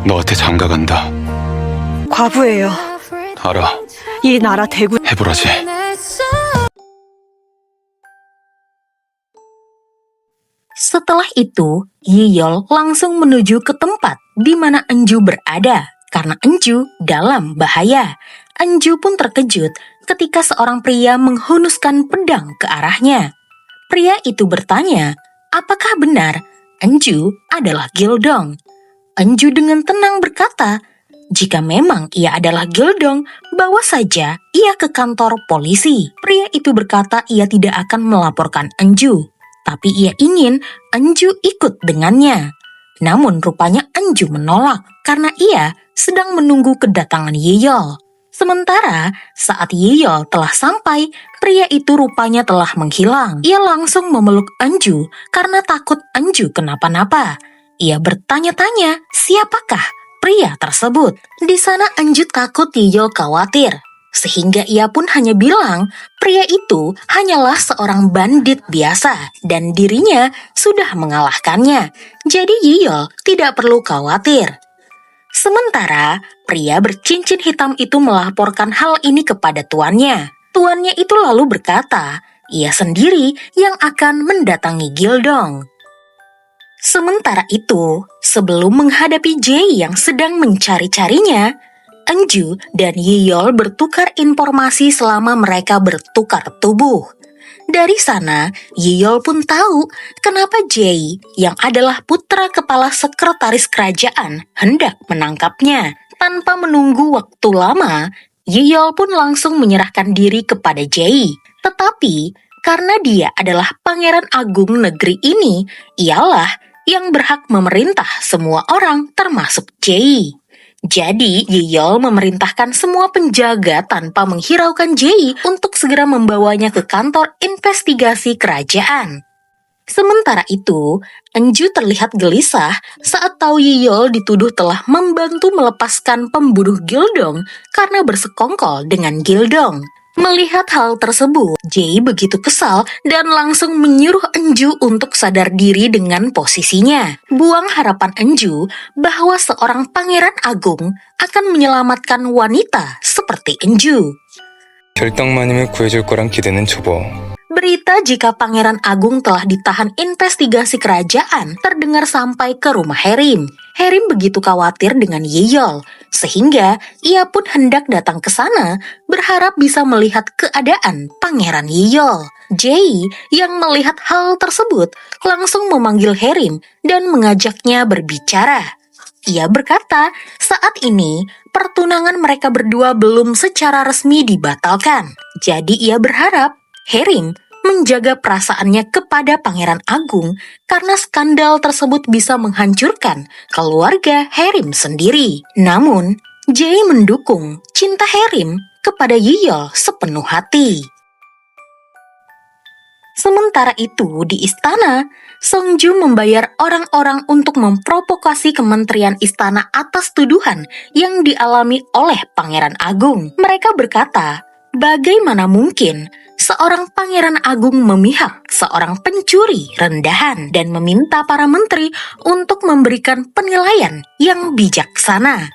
너한테 장가간다. 과부예요. 알아. 이 나라 대구 해보라지. Setelah itu, Yiyol langsung menuju ke tempat di mana Enju berada, karena Enju dalam bahaya. Enju pun terkejut ketika seorang pria menghunuskan pedang ke arahnya. Pria itu bertanya, apakah benar Enju adalah Gildong? Enju dengan tenang berkata, jika memang ia adalah Gildong, bawa saja ia ke kantor polisi. Pria itu berkata ia tidak akan melaporkan Enju, tapi ia ingin Enju ikut dengannya. Namun rupanya Enju menolak karena ia sedang menunggu kedatangan Yiyol. Sementara saat Yiyol telah sampai, pria itu rupanya telah menghilang. Ia langsung memeluk Enju karena takut Enju kenapa-napa. Ia bertanya-tanya siapakah pria tersebut. Di sana Enju takut Yiyol khawatir, sehingga ia pun hanya bilang pria itu hanyalah seorang bandit biasa dan dirinya sudah mengalahkannya. Jadi Yiyol tidak perlu khawatir. Sementara pria bercincin hitam itu melaporkan hal ini kepada tuannya. Tuannya itu lalu berkata, ia sendiri yang akan mendatangi Gildong. Sementara itu, sebelum menghadapi Jay yang sedang mencari-carinya, Enju dan Yiyol bertukar informasi selama mereka bertukar tubuh. Dari sana, Yiyol pun tahu kenapa Jay, yang adalah putra kepala sekretaris kerajaan, hendak menangkapnya. Tanpa menunggu waktu lama, Yiyol pun langsung menyerahkan diri kepada Jay. Tetapi, karena dia adalah pangeran agung negeri ini, ialah yang berhak memerintah semua orang termasuk Jay. Jadi, Yiyol memerintahkan semua penjaga tanpa menghiraukan Jay untuk segera membawanya ke kantor investigasi kerajaan. Sementara itu, Enju terlihat gelisah saat tahu Yiyol dituduh telah membantu melepaskan pembunuh Gildong karena bersekongkol dengan Gildong. Melihat hal tersebut, Jay begitu kesal dan langsung menyuruh Enju untuk sadar diri dengan posisinya. Buang harapan Enju bahwa seorang pangeran agung akan menyelamatkan wanita seperti Enju. 결당만이면 구해줄 거란 기대는 접어. Berita jika Pangeran Agung telah ditahan investigasi kerajaan terdengar sampai ke rumah Herim. Herim begitu khawatir dengan Yiyol, sehingga ia pun hendak datang ke sana berharap bisa melihat keadaan Pangeran Yiyol. Jay yang melihat hal tersebut langsung memanggil Herim dan mengajaknya berbicara. Ia berkata, saat ini pertunangan mereka berdua belum secara resmi dibatalkan. Jadi ia berharap Herim menjaga perasaannya kepada Pangeran Agung karena skandal tersebut bisa menghancurkan keluarga Herim sendiri. Namun, Jay mendukung cinta Herim kepada Yiyol sepenuh hati. Sementara itu, di istana, Songju membayar orang-orang untuk memprovokasi Kementerian Istana atas tuduhan yang dialami oleh Pangeran Agung. Mereka berkata, bagaimana mungkin seorang Pangeran Agung memihak seorang pencuri rendahan dan meminta para menteri untuk memberikan penilaian yang bijaksana.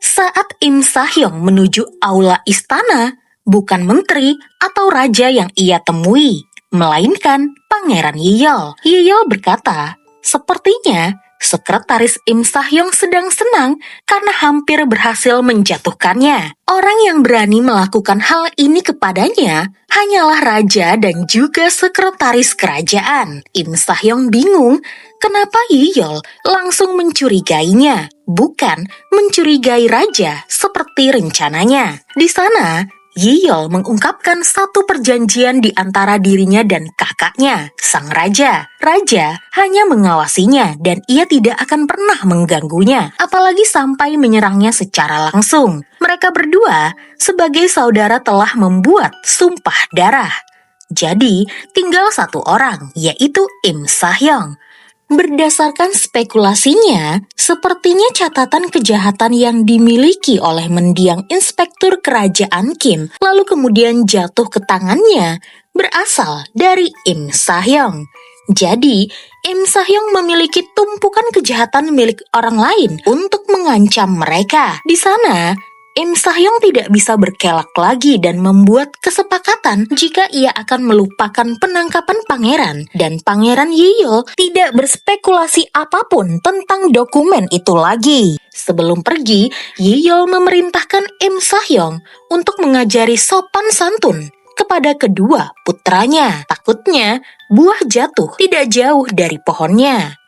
Saat Im Sahyong menuju aula istana, bukan menteri atau raja yang ia temui, melainkan Pangeran Yiyol. Yiyol berkata, sepertinya Sekretaris Im Sahyong sedang senang karena hampir berhasil menjatuhkannya. Orang yang berani melakukan hal ini kepadanya hanyalah raja dan juga sekretaris kerajaan. Im Sahyong bingung kenapa Yiyol langsung mencurigainya, bukan mencurigai raja seperti rencananya. Di sana, Yiyol mengungkapkan satu perjanjian di antara dirinya dan kakaknya, sang raja. Raja hanya mengawasinya dan ia tidak akan pernah mengganggunya, apalagi sampai menyerangnya secara langsung. Mereka berdua sebagai saudara telah membuat sumpah darah. Jadi, tinggal satu orang, yaitu Im Sahyong. Berdasarkan spekulasinya, sepertinya catatan kejahatan yang dimiliki oleh mendiang inspektur kerajaan Kim, lalu kemudian jatuh ke tangannya, berasal dari Im Sahyong. Jadi, Im Sahyong memiliki tumpukan kejahatan milik orang lain untuk mengancam mereka. Di sana, Im Sahyong tidak bisa berkelak lagi dan membuat kesepakatan jika ia akan melupakan penangkapan pangeran. Dan Pangeran Yiyol tidak berspekulasi apapun tentang dokumen itu lagi. Sebelum pergi, Yiyol memerintahkan Im Sahyong untuk mengajari sopan santun kepada kedua putranya. Takutnya buah jatuh tidak jauh dari pohonnya.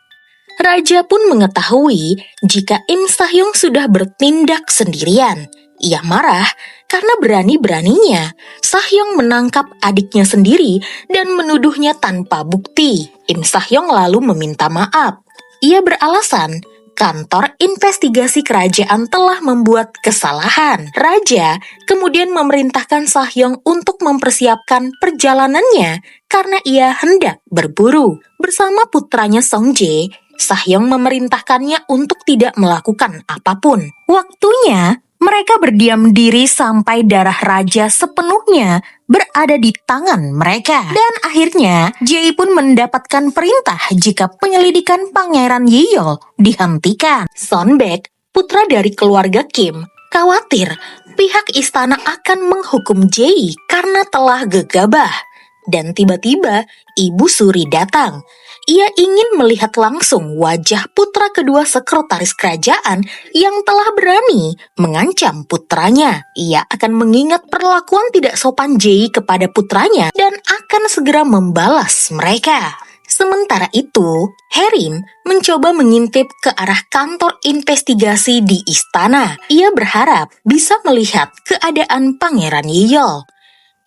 Raja pun mengetahui jika Im Sahyong sudah bertindak sendirian. Ia marah karena berani-beraninya Sahyong menangkap adiknya sendiri dan menuduhnya tanpa bukti. Im Sahyong lalu meminta maaf. Ia beralasan kantor investigasi kerajaan telah membuat kesalahan. Raja kemudian memerintahkan Sahyong untuk mempersiapkan perjalanannya karena ia hendak berburu. Bersama putranya Songjae, Sahyong memerintahkannya untuk tidak melakukan apapun. Waktunya, mereka berdiam diri sampai darah raja sepenuhnya berada di tangan mereka. Dan akhirnya, Jae pun mendapatkan perintah jika penyelidikan Pangeran Yiyol dihentikan. Sonbaek, putra dari keluarga Kim, khawatir pihak istana akan menghukum Jae karena telah gegabah. Dan tiba-tiba, Ibu Suri datang. Ia ingin melihat langsung wajah putra kedua sekretaris kerajaan yang telah berani mengancam putranya. Ia akan mengingat perlakuan tidak sopan Jae kepada putranya dan akan segera membalas mereka. Sementara itu, Herim mencoba mengintip ke arah kantor investigasi di istana. Ia berharap bisa melihat keadaan Pangeran Yiyol.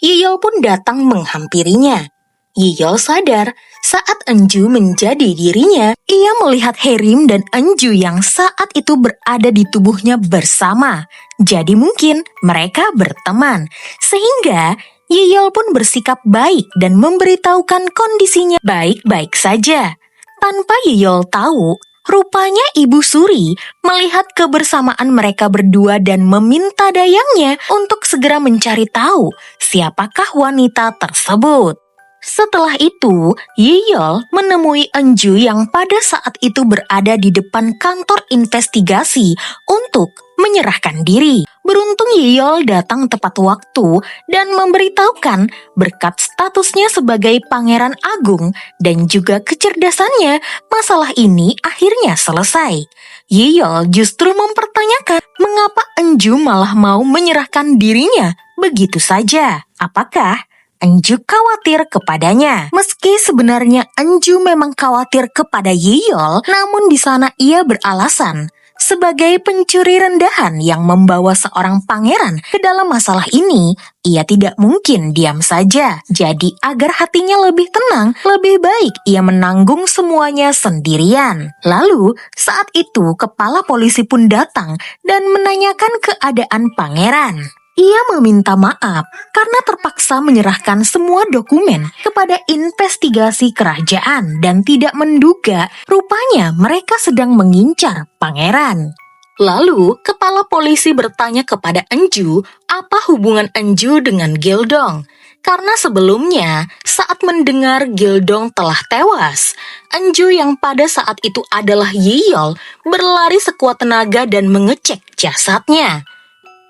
Yiyol pun datang menghampirinya. Yiyol sadar saat Enju menjadi dirinya, ia melihat Herim dan Enju yang saat itu berada di tubuhnya bersama. Jadi mungkin mereka berteman, sehingga Yiyol pun bersikap baik dan memberitahukan kondisinya baik-baik saja. Tanpa Yiyol tahu, rupanya Ibu Suri melihat kebersamaan mereka berdua dan meminta dayangnya untuk segera mencari tahu siapakah wanita tersebut. Setelah itu, Yiyol menemui Enju yang pada saat itu berada di depan kantor investigasi untuk menyerahkan diri. Beruntung Yiyol datang tepat waktu dan memberitahukan berkat statusnya sebagai Pangeran Agung dan juga kecerdasannya, masalah ini akhirnya selesai. Yiyol justru mempertanyakan mengapa Enju malah mau menyerahkan dirinya begitu saja. Apakah Enju khawatir kepadanya? Meski sebenarnya Enju memang khawatir kepada Yiyol, namun di sana ia beralasan sebagai pencuri rendahan yang membawa seorang pangeran ke dalam masalah ini, ia tidak mungkin diam saja. Jadi agar hatinya lebih tenang, lebih baik ia menanggung semuanya sendirian. Lalu saat itu kepala polisi pun datang dan menanyakan keadaan pangeran. Ia meminta maaf karena terpaksa menyerahkan semua dokumen kepada investigasi kerajaan dan tidak menduga rupanya mereka sedang mengincar pangeran. Lalu, kepala polisi bertanya kepada Enju apa hubungan Enju dengan Gildong. Karena sebelumnya, saat mendengar Gildong telah tewas, Enju yang pada saat itu adalah Yiyol berlari sekuat tenaga dan mengecek jasadnya.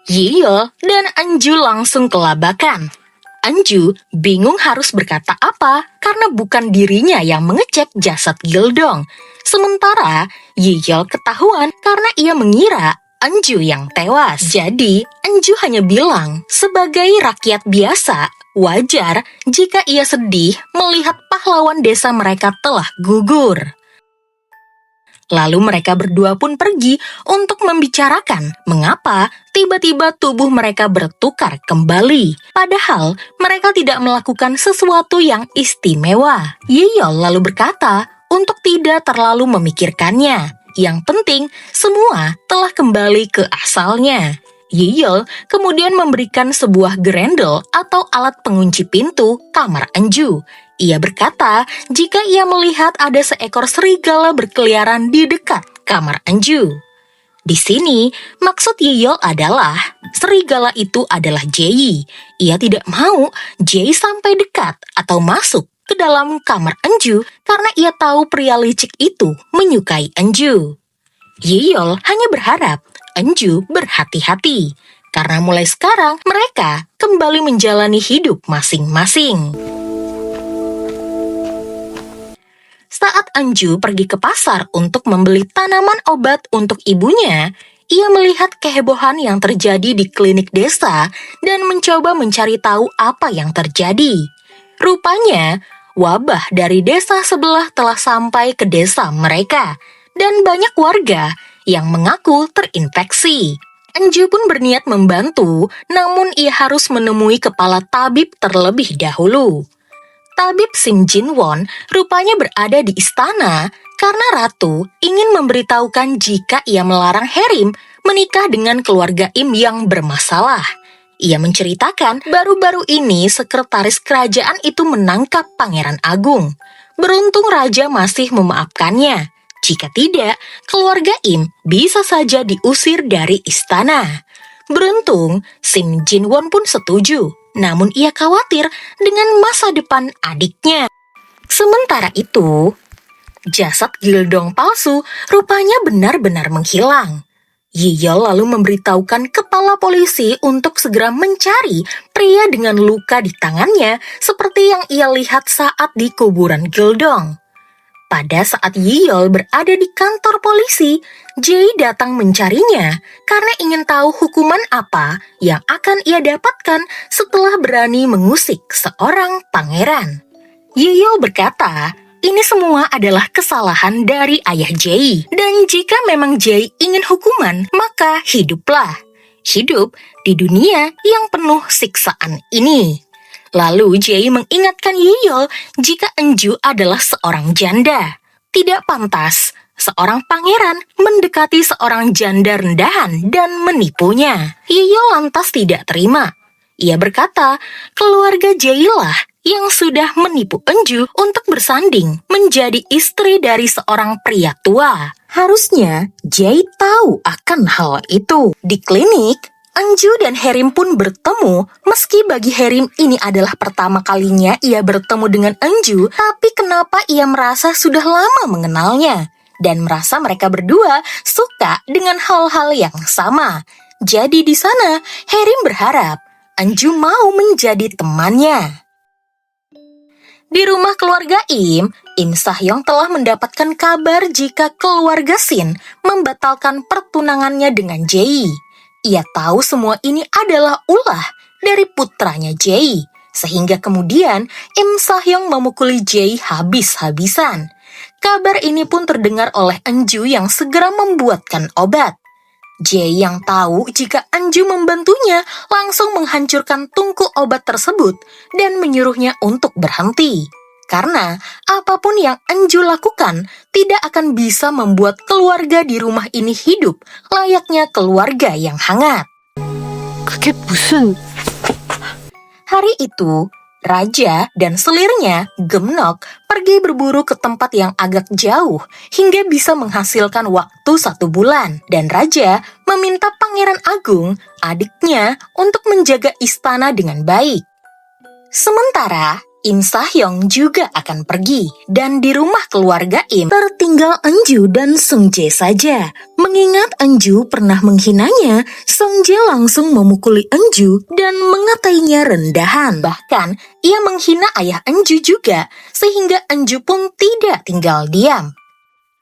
Yiyol dan Enju langsung kelabakan. Enju bingung harus berkata apa karena bukan dirinya yang mengecek jasad Gildong. Sementara Yiyol ketahuan karena ia mengira Enju yang tewas. Jadi Enju hanya bilang sebagai rakyat biasa, wajar jika ia sedih melihat pahlawan desa mereka telah gugur. Lalu mereka berdua pun pergi untuk membicarakan mengapa tiba-tiba tubuh mereka bertukar kembali. Padahal mereka tidak melakukan sesuatu yang istimewa. Yiyol lalu berkata untuk tidak terlalu memikirkannya. Yang penting semua telah kembali ke asalnya. Yiyol kemudian memberikan sebuah gerendel atau alat pengunci pintu kamar Enju. Ia berkata jika ia melihat ada seekor serigala berkeliaran di dekat kamar Enju. Di sini, maksud Yiyol adalah serigala itu adalah Jae. Ia tidak mau Jae sampai dekat atau masuk ke dalam kamar Enju karena ia tahu pria licik itu menyukai Enju. Yiyol hanya berharap Enju berhati-hati, karena mulai sekarang mereka kembali menjalani hidup masing-masing. Saat Enju pergi ke pasar untuk membeli tanaman obat untuk ibunya, ia melihat kehebohan yang terjadi di klinik desa dan mencoba mencari tahu apa yang terjadi. Rupanya, wabah dari desa sebelah telah sampai ke desa mereka, dan banyak warga yang mengaku terinfeksi. Enju pun berniat membantu, namun ia harus menemui kepala tabib terlebih dahulu. Tabib Sim Jinwon rupanya berada di istana karena ratu ingin memberitahukan jika ia melarang Herim menikah dengan keluarga Im yang bermasalah. Ia menceritakan baru-baru ini sekretaris kerajaan itu menangkap Pangeran Agung. Beruntung raja masih memaafkannya. Jika tidak, keluarga Im bisa saja diusir dari istana. Beruntung, Sim Jinwon pun setuju, namun ia khawatir dengan masa depan adiknya. Sementara itu, jasad Gildong palsu rupanya benar-benar menghilang. Yiyol lalu memberitahukan kepala polisi untuk segera mencari pria dengan luka di tangannya seperti yang ia lihat saat di kuburan Gildong. Pada saat Yiyol berada di kantor polisi, Jae datang mencarinya karena ingin tahu hukuman apa yang akan ia dapatkan setelah berani mengusik seorang pangeran. Yiyol berkata, ini semua adalah kesalahan dari ayah Jae, dan jika memang Jae ingin hukuman, maka hiduplah. Hidup di dunia yang penuh siksaan ini. Lalu Jae mengingatkan Yiyol jika Enju adalah seorang janda. Tidak pantas seorang pangeran mendekati seorang janda rendahan dan menipunya. Yiyol lantas tidak terima. Ia berkata, keluarga Jae lah yang sudah menipu Enju untuk bersanding menjadi istri dari seorang pria tua. Harusnya Jae tahu akan hal itu. Di klinik, Enju dan Herim pun bertemu, meski bagi Herim ini adalah pertama kalinya ia bertemu dengan Enju, tapi kenapa ia merasa sudah lama mengenalnya, dan merasa mereka berdua suka dengan hal-hal yang sama. Jadi di sana, Herim berharap Enju mau menjadi temannya. Di rumah keluarga Im Sahyong telah mendapatkan kabar jika keluarga Shin membatalkan pertunangannya dengan Jae. Ia tahu semua ini adalah ulah dari putranya Jae, sehingga kemudian Im Sahyong memukuli Jae habis-habisan. Kabar ini pun terdengar oleh Enju yang segera membuatkan obat. Jae yang tahu jika Enju membantunya langsung menghancurkan tungku obat tersebut dan menyuruhnya untuk berhenti. Karena apapun yang Enju lakukan tidak akan bisa membuat keluarga di rumah ini hidup layaknya keluarga yang hangat. 그게 무슨... Hari itu, Raja dan selirnya, Gemnok, pergi berburu ke tempat yang agak jauh hingga bisa menghasilkan waktu 1 bulan. Dan Raja meminta Pangeran Agung, adiknya, untuk menjaga istana dengan baik. Sementara, Im Sahyong juga akan pergi, dan di rumah keluarga Im tertinggal Enju dan Sung Jae saja. Mengingat Enju pernah menghinanya, Sung Jae langsung memukuli Enju dan mengatainya rendahan. Bahkan, ia menghina ayah Enju juga, sehingga Enju pun tidak tinggal diam.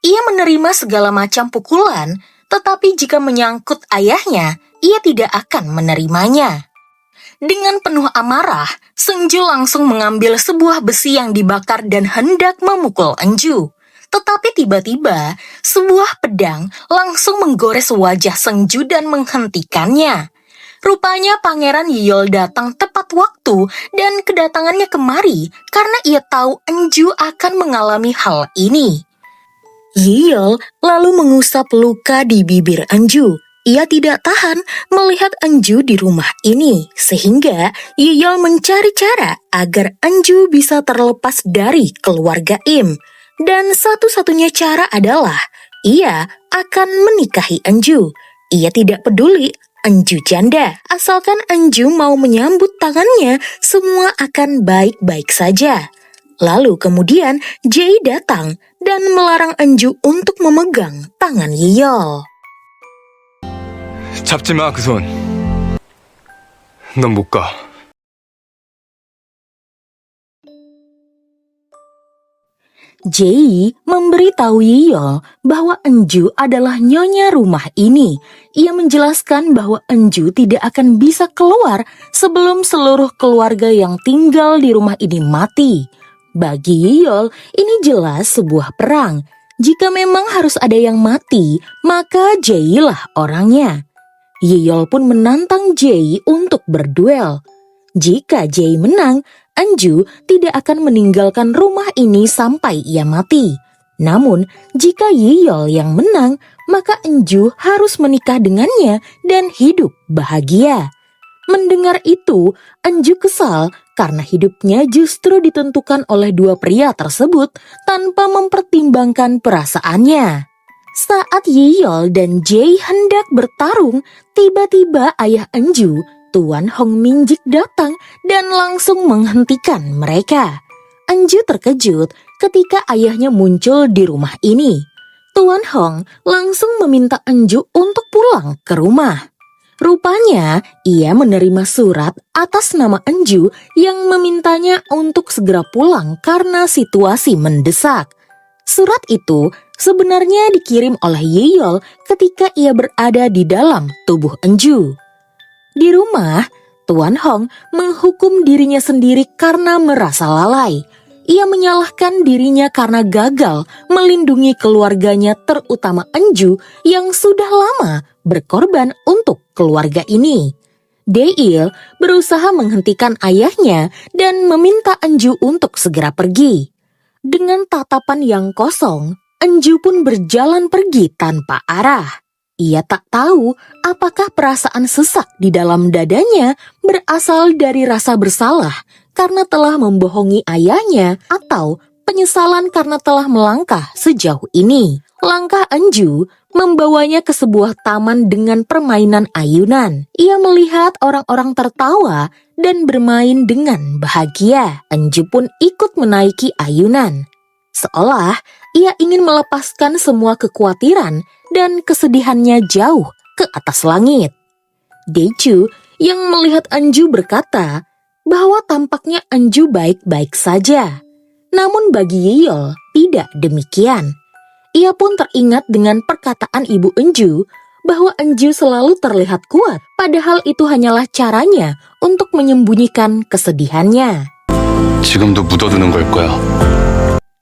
Ia menerima segala macam pukulan, tetapi jika menyangkut ayahnya, ia tidak akan menerimanya. Dengan penuh amarah, Seungju langsung mengambil sebuah besi yang dibakar dan hendak memukul Enju. Tetapi tiba-tiba, sebuah pedang langsung menggores wajah Seungju dan menghentikannya. Rupanya Pangeran Yiyol datang tepat waktu dan kedatangannya kemari karena ia tahu Enju akan mengalami hal ini. Yiyol lalu mengusap luka di bibir Enju. Ia tidak tahan melihat Enju di rumah ini, sehingga Yiyol mencari cara agar Enju bisa terlepas dari keluarga Im. Dan satu-satunya cara adalah ia akan menikahi Enju. Ia tidak peduli Enju janda, asalkan Enju mau menyambut tangannya, semua akan baik-baik saja. Lalu kemudian Jay datang dan melarang Enju untuk memegang tangan Yiyol. 잡지 마, 그 손. 넌 못 가. Jay memberitahu Yiyol bahwa Enju adalah nyonya rumah ini. Ia menjelaskan bahwa Enju tidak akan bisa keluar sebelum seluruh keluarga yang tinggal di rumah ini mati. Bagi Yiyol, ini jelas sebuah perang. Jika memang harus ada yang mati, maka Jay lah orangnya. Yiyol pun menantang Jay untuk berduel. Jika Jay menang, Enju tidak akan meninggalkan rumah ini sampai ia mati. Namun, jika Yiyol yang menang, maka Enju harus menikah dengannya dan hidup bahagia. Mendengar itu, Enju kesal karena hidupnya justru ditentukan oleh dua pria tersebut tanpa mempertimbangkan perasaannya. Saat Yiyol dan Jay hendak bertarung, tiba-tiba ayah Enju, Tuan Hong Mingjik datang dan langsung menghentikan mereka. Enju terkejut ketika ayahnya muncul di rumah ini. Tuan Hong langsung meminta Enju untuk pulang ke rumah. Rupanya ia menerima surat atas nama Enju yang memintanya untuk segera pulang karena situasi mendesak. Surat itu sebenarnya dikirim oleh Yiyol ketika ia berada di dalam tubuh Enju. Di rumah, Tuan Hong menghukum dirinya sendiri karena merasa lalai. Ia menyalahkan dirinya karena gagal melindungi keluarganya, terutama Enju yang sudah lama berkorban untuk keluarga ini. Deil berusaha menghentikan ayahnya dan meminta Enju untuk segera pergi. Dengan tatapan yang kosong, Enju pun berjalan pergi tanpa arah. Ia tak tahu apakah perasaan sesak di dalam dadanya berasal dari rasa bersalah karena telah membohongi ayahnya atau penyesalan karena telah melangkah sejauh ini. Langkah Enju membawanya ke sebuah taman dengan permainan ayunan. Ia melihat orang-orang tertawa dan bermain dengan bahagia. Enju pun ikut menaiki ayunan. Seolah ia ingin melepaskan semua kekhawatiran dan kesedihannya jauh ke atas langit. Deju yang melihat Enju berkata bahwa tampaknya Enju baik-baik saja. Namun bagi Yiyol tidak demikian. Ia pun teringat dengan perkataan ibu Enju bahwa Enju selalu terlihat kuat, padahal itu hanyalah caranya untuk menyembunyikan kesedihannya. 지금도 묻어두는 걸 거야.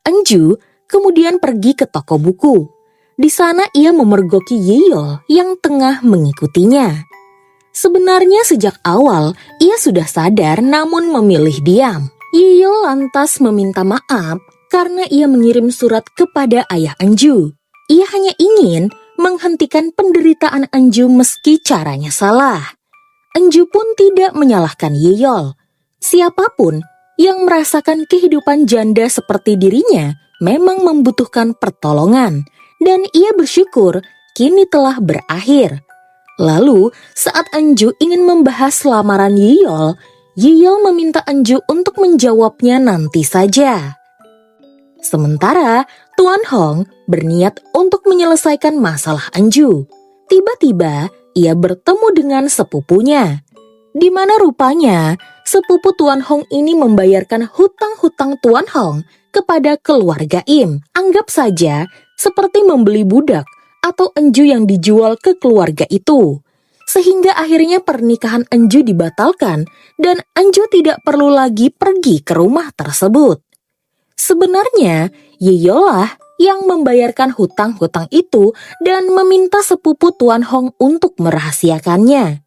Enju kemudian pergi ke toko buku. Di sana ia memergoki Yiyol yang tengah mengikutinya. Sebenarnya sejak awal ia sudah sadar namun memilih diam. Yiyol lantas meminta maaf karena ia mengirim surat kepada ayah Enju. Ia hanya ingin menghentikan penderitaan Enju meski caranya salah. Enju pun tidak menyalahkan Yiyol. Siapapun yang merasakan kehidupan janda seperti dirinya memang membutuhkan pertolongan, dan ia bersyukur kini telah berakhir. Lalu saat Enju ingin membahas lamaran Yiyol, Yiyol meminta Enju untuk menjawabnya nanti saja. Sementara Tuan Hong berniat untuk menyelesaikan masalah Enju. Tiba-tiba ia bertemu dengan sepupunya, di mana rupanya sepupu Tuan Hong ini membayarkan hutang-hutang Tuan Hong kepada keluarga Im. Anggap saja seperti membeli budak atau Enju yang dijual ke keluarga itu. Sehingga akhirnya pernikahan Enju dibatalkan dan Enju tidak perlu lagi pergi ke rumah tersebut. Sebenarnya Yiyol lah yang membayarkan hutang-hutang itu dan meminta sepupu Tuan Hong untuk merahasiakannya.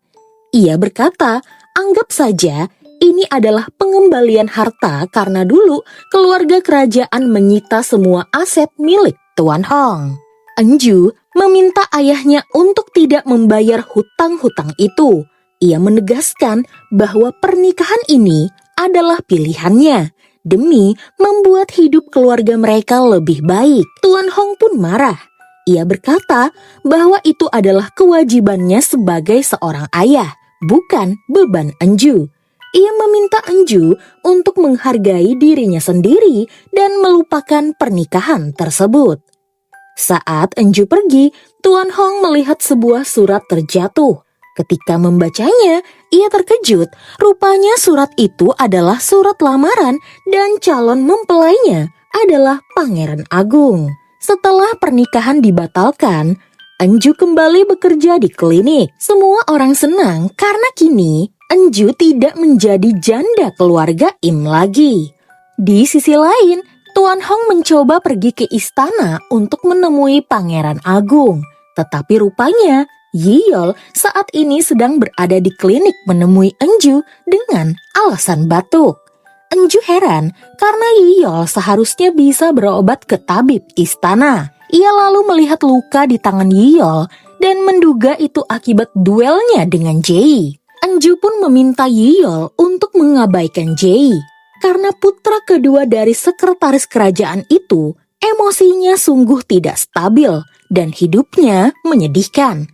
Ia berkata, anggap saja ini adalah pengembalian harta karena dulu keluarga kerajaan menyita semua aset milik Tuan Hong. Enju meminta ayahnya untuk tidak membayar hutang-hutang itu. Ia menegaskan bahwa pernikahan ini adalah pilihannya demi membuat hidup keluarga mereka lebih baik. Tuan Hong pun marah. Ia berkata bahwa itu adalah kewajibannya sebagai seorang ayah, bukan beban Enju. Ia meminta Enju untuk menghargai dirinya sendiri dan melupakan pernikahan tersebut. Saat Enju pergi, Tuan Hong melihat sebuah surat terjatuh. Ketika membacanya, ia terkejut. Rupanya surat itu adalah surat lamaran dan calon mempelainya adalah Pangeran Agung. Setelah pernikahan dibatalkan, Enju kembali bekerja di klinik. Semua orang senang karena kini Enju tidak menjadi janda keluarga Im lagi. Di sisi lain, Tuan Hong mencoba pergi ke istana untuk menemui Pangeran Agung. Tetapi rupanya Yiyol saat ini sedang berada di klinik menemui Enju dengan alasan batuk. Enju heran karena Yiyol seharusnya bisa berobat ke tabib istana. Ia lalu melihat luka di tangan Yiyol dan menduga itu akibat duelnya dengan Jei. Enju pun meminta Yiyol untuk mengabaikan Jei. Karena putra kedua dari sekretaris kerajaan itu emosinya sungguh tidak stabil dan hidupnya menyedihkan.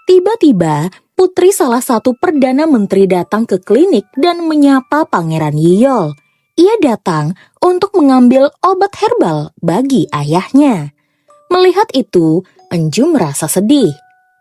Tiba-tiba, putri salah satu perdana menteri datang ke klinik dan menyapa Pangeran Yiyol. Ia datang untuk mengambil obat herbal bagi ayahnya. Melihat itu, Enju merasa sedih.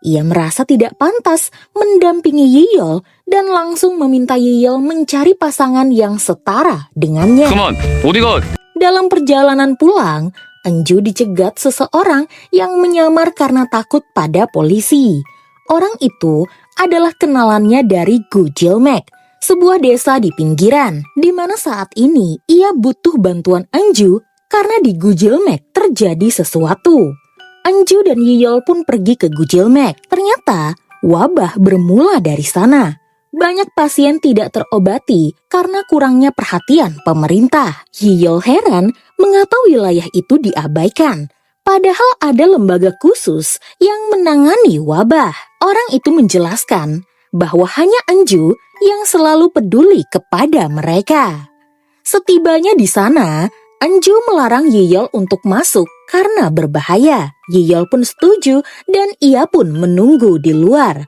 Ia merasa tidak pantas mendampingi Yiyol dan langsung meminta Yiyol mencari pasangan yang setara dengannya. 그만, 어디 가? Dalam perjalanan pulang, Enju dicegat seseorang yang menyamar karena takut pada polisi. Orang itu adalah kenalannya dari Gujilmek, sebuah desa di pinggiran, di mana saat ini ia butuh bantuan Enju karena di Gujilmek terjadi sesuatu. Enju dan Yiyol pun pergi ke Gujilmek. Ternyata wabah bermula dari sana. Banyak pasien tidak terobati karena kurangnya perhatian pemerintah. Yiyol heran mengapa wilayah itu diabaikan. Padahal ada lembaga khusus yang menangani wabah. Orang itu menjelaskan bahwa hanya Enju yang selalu peduli kepada mereka. Setibanya di sana, Enju melarang Yiyol untuk masuk karena berbahaya. Yiyol pun setuju dan ia pun menunggu di luar.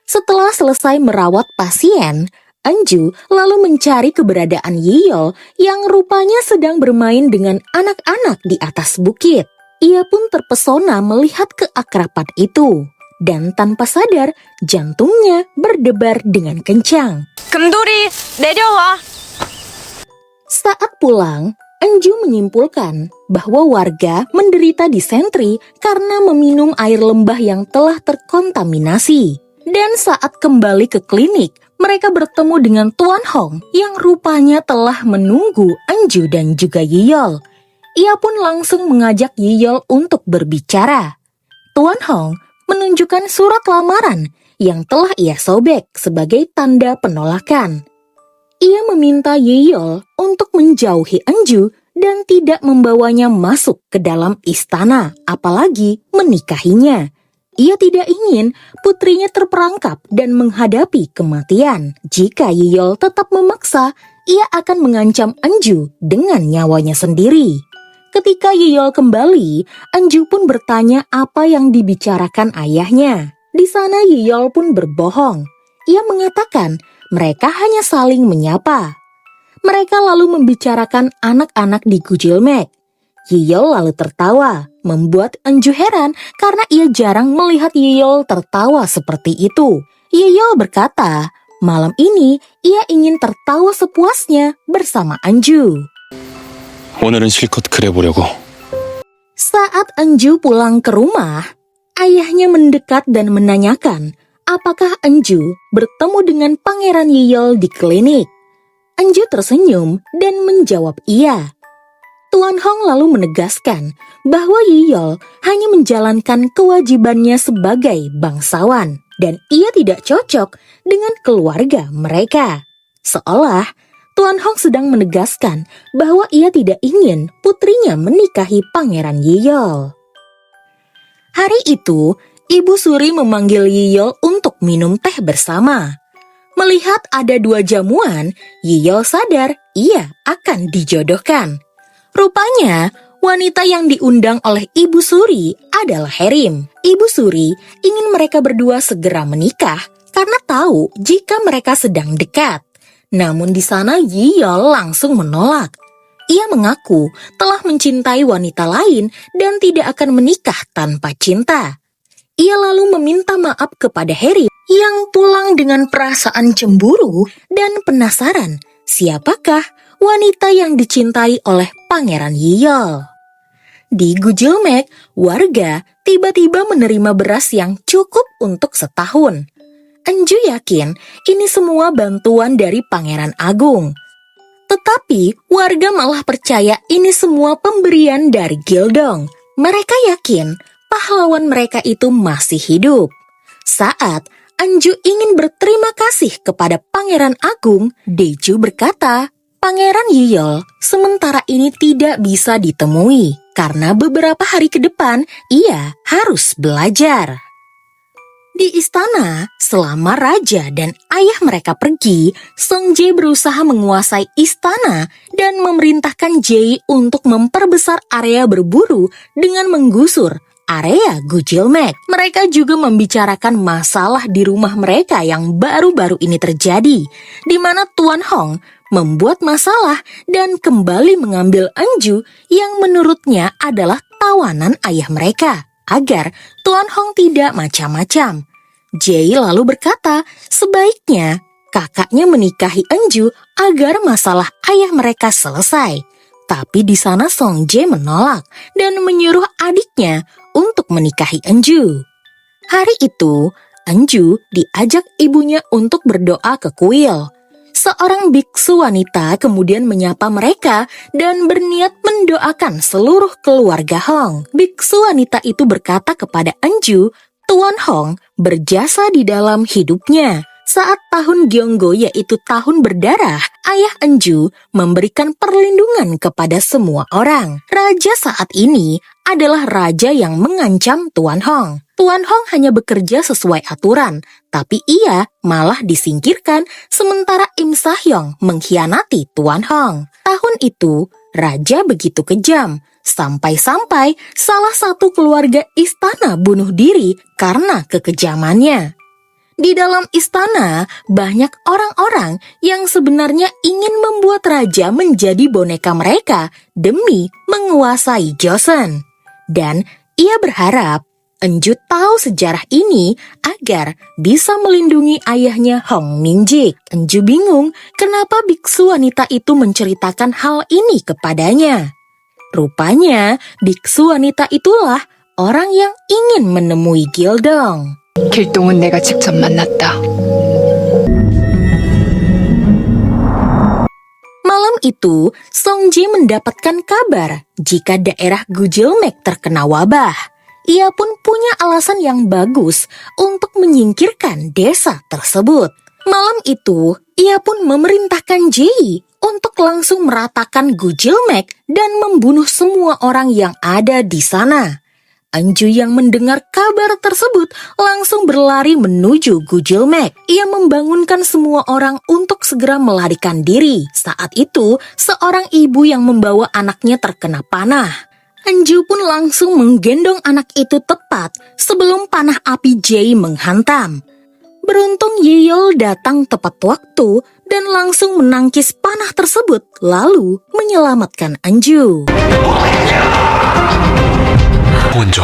Setelah selesai merawat pasien, Enju lalu mencari keberadaan Yiyol yang rupanya sedang bermain dengan anak-anak di atas bukit. Ia pun terpesona melihat keakraban itu. Dan tanpa sadar, jantungnya berdebar dengan kencang. 금돌이 내려와. Saat pulang, Enju menyimpulkan bahwa warga menderita disentri karena meminum air lembah yang telah terkontaminasi. Dan saat kembali ke klinik, mereka bertemu dengan Tuan Hong yang rupanya telah menunggu Enju dan juga Yiyol. Ia pun langsung mengajak Yiyol untuk berbicara. Tuan Hong menunjukkan surat lamaran yang telah ia sobek sebagai tanda penolakan. Ia meminta Yiyol untuk menjauhi Enju dan tidak membawanya masuk ke dalam istana, apalagi menikahinya. Ia tidak ingin putrinya terperangkap dan menghadapi kematian. Jika Yiyol tetap memaksa, ia akan mengancam Enju dengan nyawanya sendiri. Ketika Yiyol kembali, Enju pun bertanya apa yang dibicarakan ayahnya. Di sana Yiyol pun berbohong. Ia mengatakan mereka hanya saling menyapa. Mereka lalu membicarakan anak-anak di Gujilmek. Yiyol lalu tertawa, membuat Enju heran karena ia jarang melihat Yiyol tertawa seperti itu. Yiyol berkata, malam ini ia ingin tertawa sepuasnya bersama Enju. 오늘은 실컷 그래보려고. Saat Enju pulang ke rumah, ayahnya mendekat dan menanyakan apakah Enju bertemu dengan Pangeran Yiyol di klinik. Enju tersenyum dan menjawab iya. Tuan Hong lalu menegaskan bahwa Yiyol hanya menjalankan kewajibannya sebagai bangsawan dan ia tidak cocok dengan keluarga mereka. Seolah Tuan Hong sedang menegaskan bahwa ia tidak ingin putrinya menikahi Pangeran Yiyol. Hari itu, Ibu Suri memanggil Yiyol untuk minum teh bersama. Melihat ada 2 jamuan, Yiyol sadar ia akan dijodohkan. Rupanya, wanita yang diundang oleh Ibu Suri adalah Herim. Ibu Suri ingin mereka berdua segera menikah karena tahu jika mereka sedang dekat. Namun di sana Yiyol langsung menolak. Ia mengaku telah mencintai wanita lain dan tidak akan menikah tanpa cinta. Ia lalu meminta maaf kepada Harry yang pulang dengan perasaan cemburu dan penasaran siapakah wanita yang dicintai oleh Pangeran Yiyol. Di Gujelmek, warga tiba-tiba menerima beras yang cukup untuk setahun. Enju yakin ini semua bantuan dari Pangeran Agung. Tetapi warga malah percaya ini semua pemberian dari Gildong. Mereka yakin pahlawan mereka itu masih hidup. Saat Anju ingin berterima kasih kepada Pangeran Agung, Deju berkata, Pangeran Yiyol sementara ini tidak bisa ditemui karena beberapa hari ke depan ia harus belajar. Di istana, selama raja dan ayah mereka pergi, Song Jae berusaha menguasai istana dan memerintahkan Jae untuk memperbesar area berburu dengan menggusur area Gujelmek. Mereka juga membicarakan masalah di rumah mereka yang baru-baru ini terjadi, di mana Tuan Hong membuat masalah dan kembali mengambil Enju yang menurutnya adalah tawanan ayah mereka, agar Tuan Hong tidak macam-macam. Jae lalu berkata, sebaiknya kakaknya menikahi Enju agar masalah ayah mereka selesai. Tapi di sana Song Jae menolak dan menyuruh adiknya untuk menikahi Enju. Hari itu, Enju diajak ibunya untuk berdoa ke kuil. Seorang biksu wanita kemudian menyapa mereka dan berniat mendoakan seluruh keluarga Hong. Biksu wanita itu berkata kepada Enju, Tuan Hong berjasa di dalam hidupnya. Saat tahun Gyeonggo yaitu tahun berdarah, ayah Enju memberikan perlindungan kepada semua orang. Raja saat ini adalah raja yang mengancam Tuan Hong. Tuan Hong hanya bekerja sesuai aturan, tapi ia malah disingkirkan sementara Im Sahyong mengkhianati Tuan Hong. Tahun itu, raja begitu kejam, sampai-sampai salah satu keluarga istana bunuh diri karena kekejamannya. Di dalam istana, banyak orang-orang yang sebenarnya ingin membuat raja menjadi boneka mereka demi menguasai Joseon. Dan ia berharap Enju tahu sejarah ini agar bisa melindungi ayahnya Hong Minjik. Enju bingung kenapa biksu wanita itu menceritakan hal ini kepadanya. Rupanya, biksu wanita itulah orang yang ingin menemui Gildong. 길동은 내가 직접 만났다. Malam itu, Song Jae mendapatkan kabar jika daerah Gujelmek terkena wabah. Ia pun punya alasan yang bagus untuk menyingkirkan desa tersebut. Malam itu, ia pun memerintahkan Jae untuk langsung meratakan Gujelmek dan membunuh semua orang yang ada di sana. Enju yang mendengar kabar tersebut langsung berlari menuju Gujelmek. Ia membangunkan semua orang untuk segera melarikan diri. Saat itu, seorang ibu yang membawa anaknya terkena panah. Enju pun langsung menggendong anak itu tepat sebelum panah api Jae menghantam. Beruntung Yiyol datang tepat waktu dan langsung menangkis panah tersebut lalu menyelamatkan Enju. 먼저